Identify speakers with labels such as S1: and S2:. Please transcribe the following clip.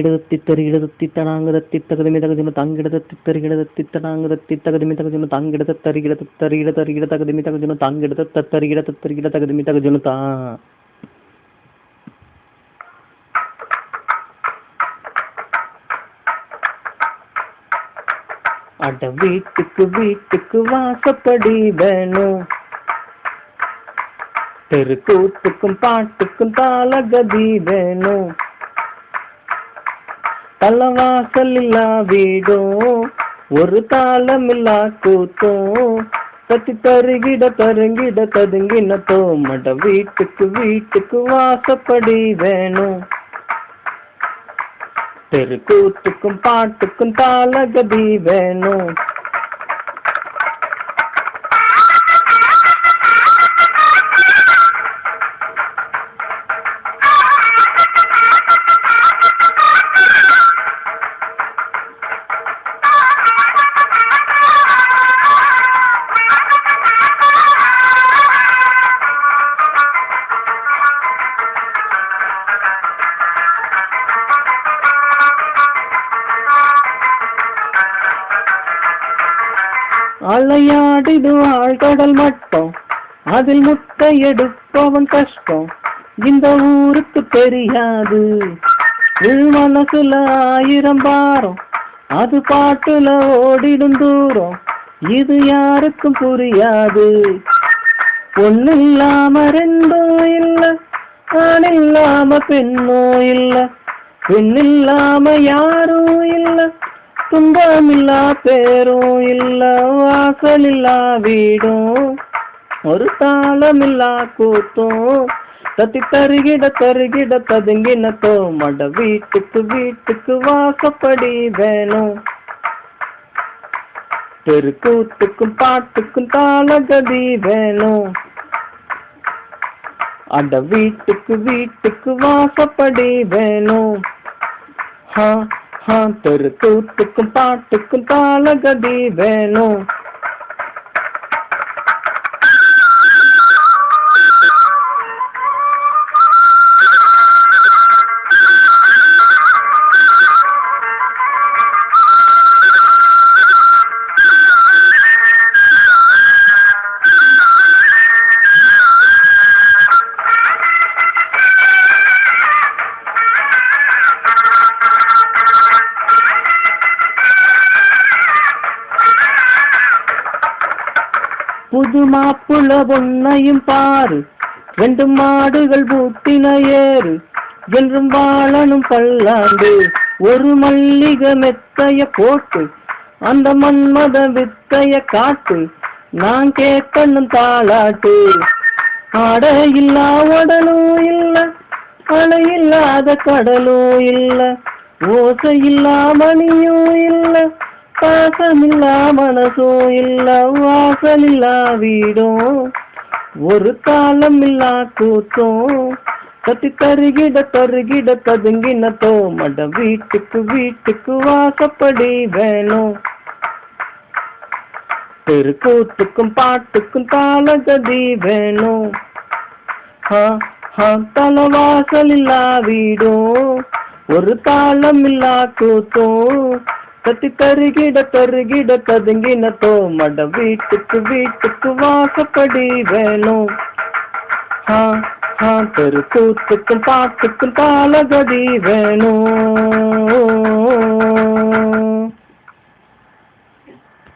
S1: இடத்தித்தருகிடத்தித்தனாங்கதத்தித்தகதிமிதகஜுனு தங்கிடத்தித்தருகிடத்தித்தருகிடத்தித்தனாங்கதத்தித்தகதிமிதகஜுனு தங்கிடத்தருகிடத்தருகிடத்தருகிடத்தகதிமிதகஜுனு தங்கிடத்தருகிடத்தருகிடத்தகதிமிதகஜுனு தா. அட வீட்டுக்கு வீட்டுக்கு வாசப்படி வேணும், தெருக்கூத்துக்கும் பாட்டுக்கும் தாளகதி வேணும், தலவாசல் இல்லா வீடும் ஒரு தாளமில்லா கூத்தும் கத்தி தருகிட தருங்கிட ததுங்கினத்தோ. மட வீட்டுக்கு வீட்டுக்கு வாசப்படி வேணும், தெருக்கூத்துக்கும் பாட்டுக்கும் தாளகதி வேணும். அலையாடிது ஆழ்கடல் மட்டம், அதில் முட்டை எடுப்பவன் கஷ்டம் இந்த ஊருக்கு தெரியாது. உள் மனசுல 1000 பாரம், அது பாட்டுல ஓடிடும் தூரம், இது யாருக்கும் புரியாது. பொண்ணு இல்லாம ரெண்டும் இல்ல, ஆண் இல்லாம பெண்ணும் இல்ல, பெண் இல்லாம யாரும் இல்ல, துன்பமில்லா பேரும் இல்ல, வாசலில்லா வீடும் ஒரு தாளமில்லா கூத்தும் கத்தி தருகிட தருகிட ததுங்கினத்தோ. மட வீட்டுக்கு வீட்டுக்கு வாசப்படி வேணும், தெருக்கூத்துக்கும் பாட்டுக்கும் தாளகதி வேணும். அட வீட்டுக்கு வீட்டுக்கு வாசப்படி வேணும், தெருக்கூத்துக்கும் பாட்டுக்கும் தாளகதி வேணும். புது மாப்புள்ள பொன்னையும் பாரு, 2 மாடுகள் பூத்தின ஏறு, என்றும் வாழனும் பல்லாண்டு, ஒரு மல்லிகை மெத்தைய போட்டு அந்த மன்மத வித்தைய காட்டு, நான் கேட்கணும் தாளாட்டு. ஆட இல்லா உடலும் இல்ல, அலை இல்லாத கடலும் இல்ல, ஓசை இல்லா மணியும் இல்ல, பாசமில்லா மனசும் இல்ல, வாசலில்லா வீடும் ஒரு தாளமில்லா கூத்தும் கத்தி தருகிட தருகிட ததுங்கினத்தோ. மட வீட்டுக்கு வீட்டுக்கு வாசப்படி வேணும், தெருக்கூத்துக்கும் பாட்டுக்கும் தாளகதி வேணும். தலவாசலில்லா வீடும் ஒரு தாளமில்லா கூத்தும் கத்தி தருகிட தருகிட ததுங்கினத்தோ. மட வீட்டுக்கு வீட்டுக்கு வாசப்படி வேணும், தெருக்கூத்துக்கும் பாட்டுக்கும் தாளகதி வேணும்.